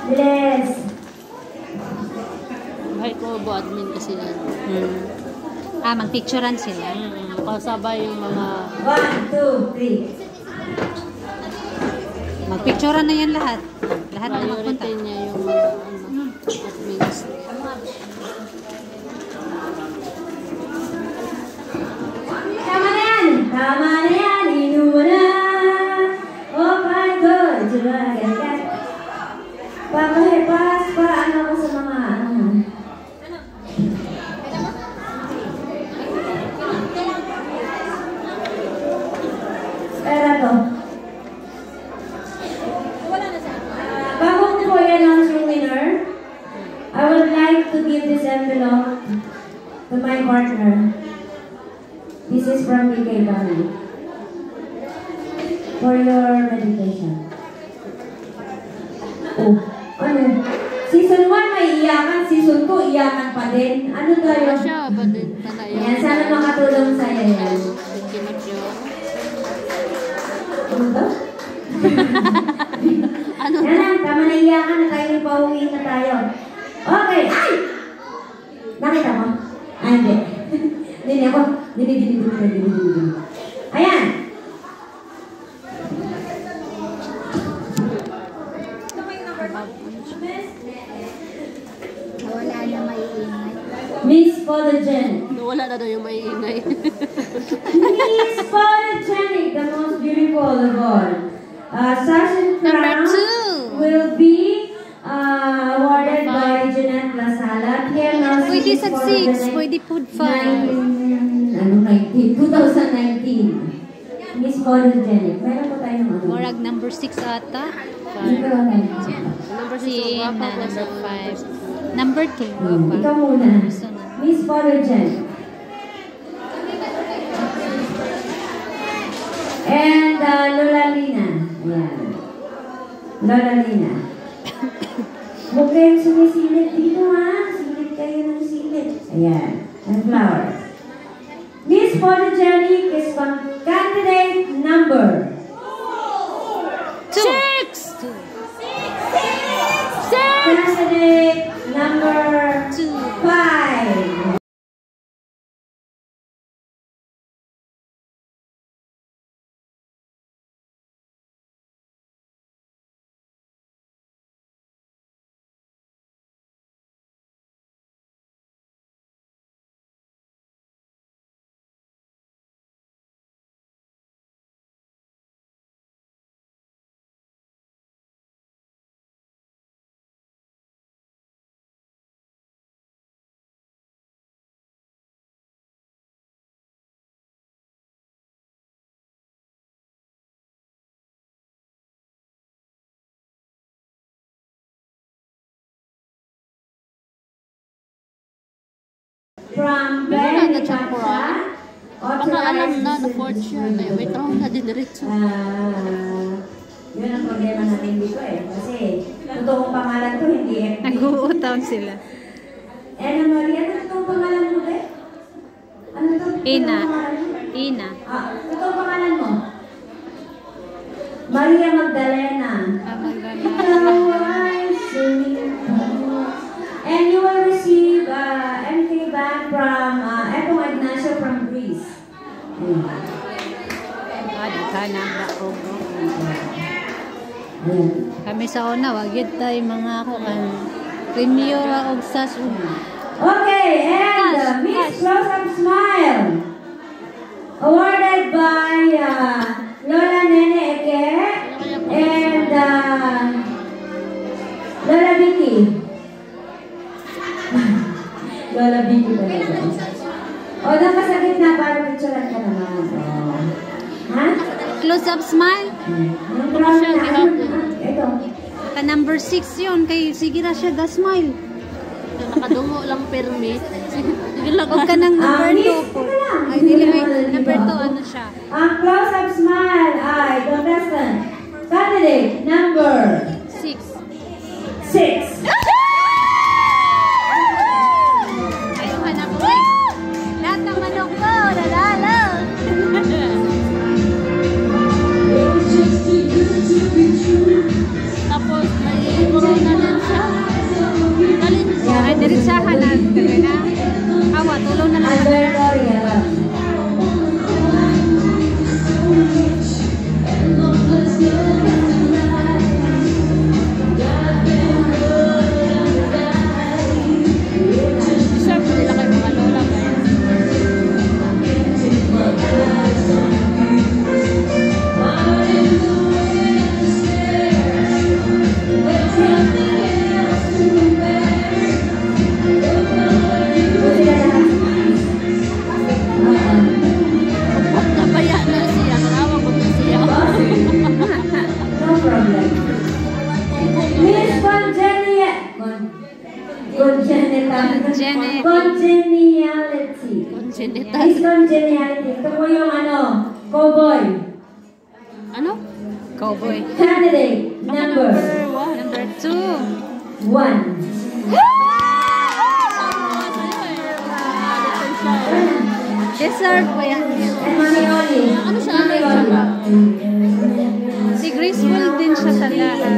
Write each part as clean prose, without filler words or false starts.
Bilis. Bahay ko bo admin kasi yan. Magpicturean sila. Kasabay yung mga 1, 2, 3. Magpicturean na yan lahat. Lahat na magpunta. priority niya yung mga admins. Tama na yan! Tama na yan! Inuman na! Oh my God! Jumagat. Papahipas pa ano ko sa mga ano. Pero to. Bago ko po i-announce yung winner, I would like to give this envelope to my partner. This is from BK Bani. For your meditation. Oh, ano? Season 1 may iyakan, Season 2 iyakan pa din. Ano tayo? Siya ba din talaga? Yan, sana makatulong sa'yo yan. Ano to? Ano? Yan lang, tama na iyakan na tayo, pauwi na tayo. Okay, ay! Nakita mo? Ay, hindi. Hindi ako. Dili. Ayan! Wala na maiingay. Miss Photogenic. Wala na daw yung maiingay. Miss Photogenic, the most beautiful of all. Sasha Number Crown 2 will be awarded by Jeanette Lasala. Pwede sa 6. Pwede food 5. 2019. Miss Photogenic. Meron po tayo ng ano? Morag number 6 ata. Ikaw na. Number 6. Si na number 5. Number 2. Ikaw muna. Miss Photogenic. And Lola Lina. Ayan. Lola Lina. Huwag kayong sumisilip dito ha. Silip kayo ng silip. Ayan. And flowers. Miss Photogenic is from candidate number 6. Candidate number 5. From Meron na Benny temporal. Pacha, Baka alam na na fourth year. May trauma na din diretso. Yun ang problema natin dito eh. Kasi totoong pangalan ko hindi FB. Nag-uutaw sila. Ena Maria, ano totoong pangalan mo ba? Ano to? Ina. Totoong pangalan mo? Ina. Totoong pangalan mo? Maria Magdalena. And you will receive MK band from Epong Ignacio from Greece. Kami sa una, wagid tayo mga premyo og sas. Okay, and Miss Close Up Smile, awarded by Lola Nene Eke and Lola Vicky. Lola Vicky talaga. O, doon ka sa gitna para picturean ka naman. Ha? Close up smile. Anong crown na? Ito. Ka number 6 yun. Kay sige na siya ga-smile. Nakadungo lang permit. Sige lang. Huwag ka ng number 2 po. Ay, dili number 2 ano siya. Ang close up smile ay contestant candidate number 6. 6. Ayaw hanap ko eh. Lahat ng manok ko, nalalo. Tapos may corona din Congeniality. Congenital. Miss Congeniality. Ito po yung cowboy. Ano? Cowboy. Candidate number Number 2. 1. Deserve ko yan. And Mami Oli. Ano siya? Mami Ano siya? Oli. Si graceful din siya sa lahat.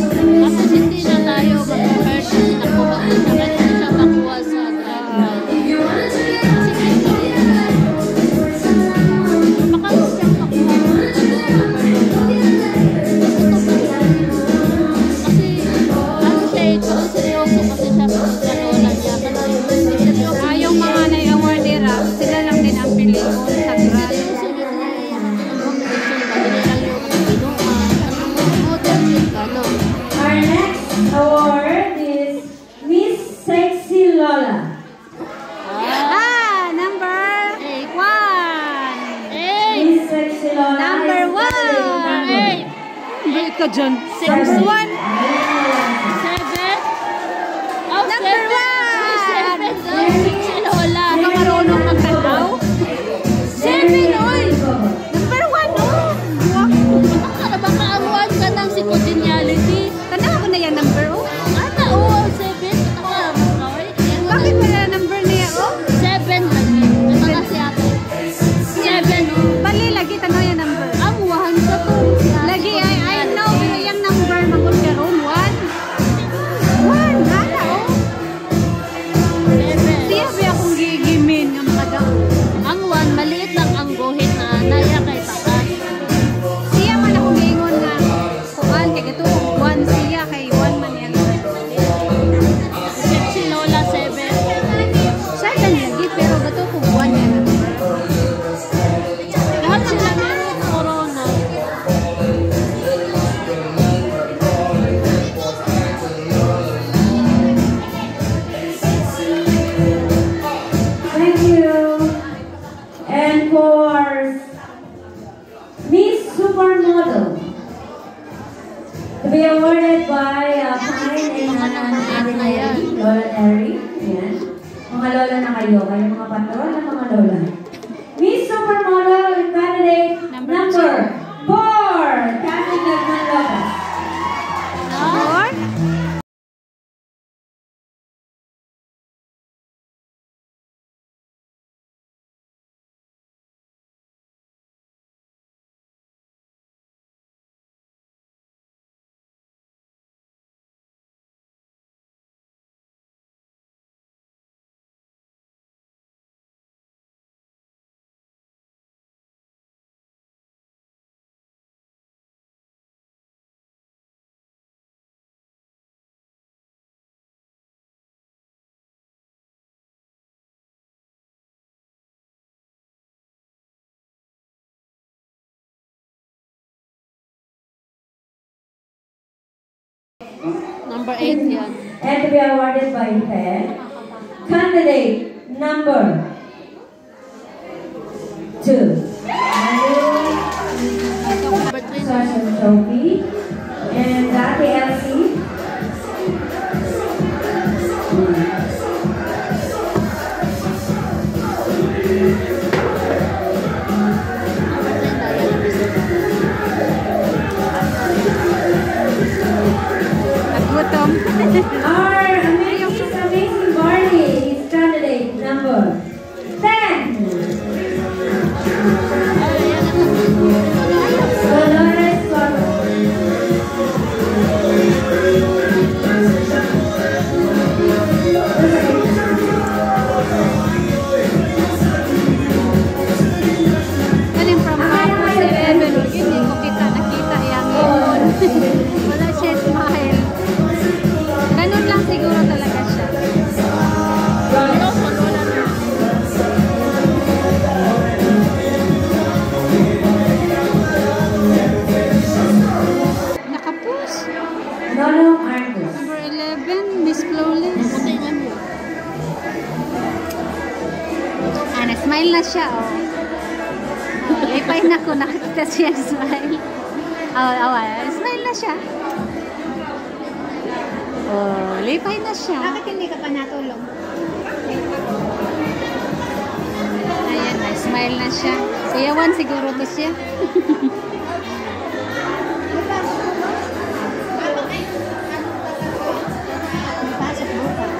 Tapos hindi na tayo mag-hurt kasi nakuha siya makuha sa Yung mga na-awarded sila lang din ang piliin sa grant. Our next award is Miss Sexy Lola. Number 1. Miss Sexy Lola. Number is candidate number Balik ka dyan. seven. Number 1. Ka marunong magtanaw? 7, oy! Number 1, oh! Nakakaamuan ka ng si Congeniality. Tanaw ko na yan, number, oh! Ata, oo, 7. Bakit wala number niya, oh? 7 lagi. Ito si ate. 7, oh. Bali, lagi tanaw yan, number. Ang wahan ka to. Lagi, I know, pero yung number, magkakaroon, 1. 1, hala, oh! 7. Siya ba akong gigimin ng mga daw? Ang 1, maliit lang ang guhit na naya kay takas. Siya man akong giingon nga, kuhan, kaya ito, 1 siya, kay 1 man yan. Si Lola, 7. 7 lagi, pero gato kung 1 yan. Lahat sila meron corona. Thank you. And for Miss Supermodel, to be awarded by Pine and Lola Terry. Ayan. Mga lola na kayo. Kayo mga patron at mga lola. Miss Supermodel candidate number 4. Kathy Gagman Lopez. Or, Number 8 yan. And to be awarded by Ted, candidate number 2. Number 3 na. Sasha Trophy and Dati Elsie. nagutom. Our amazing Barney is candidate number 10. Dolores Soto. Galing from Campus 11. Hindi ko nakita yung ibon. Wala siya smile. Ganun lang siguro talaga siya. Dolores Smile na siya, oh. Lipay na ko, nakakita siya smile. Smile na siya. Oh, lipay na siya. Bakit hindi ka pa natulong? Ayan, smile na siya. Sayawan siguro to siya. Pasok bukas.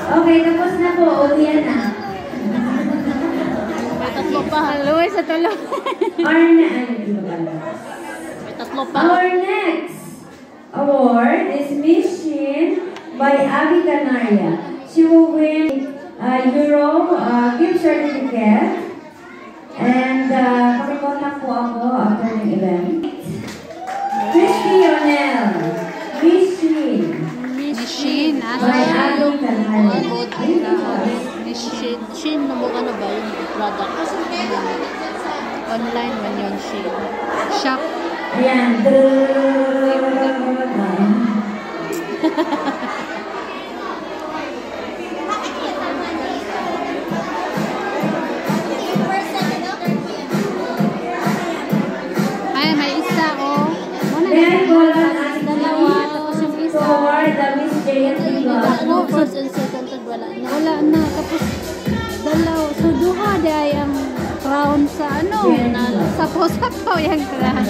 Okay, tapos na po. Ulian na. May tatlo pa. Luway sa tulo. May tatlo pa. Our next award is Miss Shin by Abby Canaria. She will win a Euro gift certificate. And pakikontak po ako after ng event. Christy Yonel, Miss Shin Machine, by Abby Canaria. Shin na mo ano ba yung product? Online man yun, Shin. Shop. Ayan. Ay, may isa, oh. Muna May I call on dalawa, tapos yung isa. for the Miss JNT Ano, first and second tag wala na. Wala na, tapos dalaw. So, duha di ay ang crown sa ano, Yeah. sapo-sapo yung crown.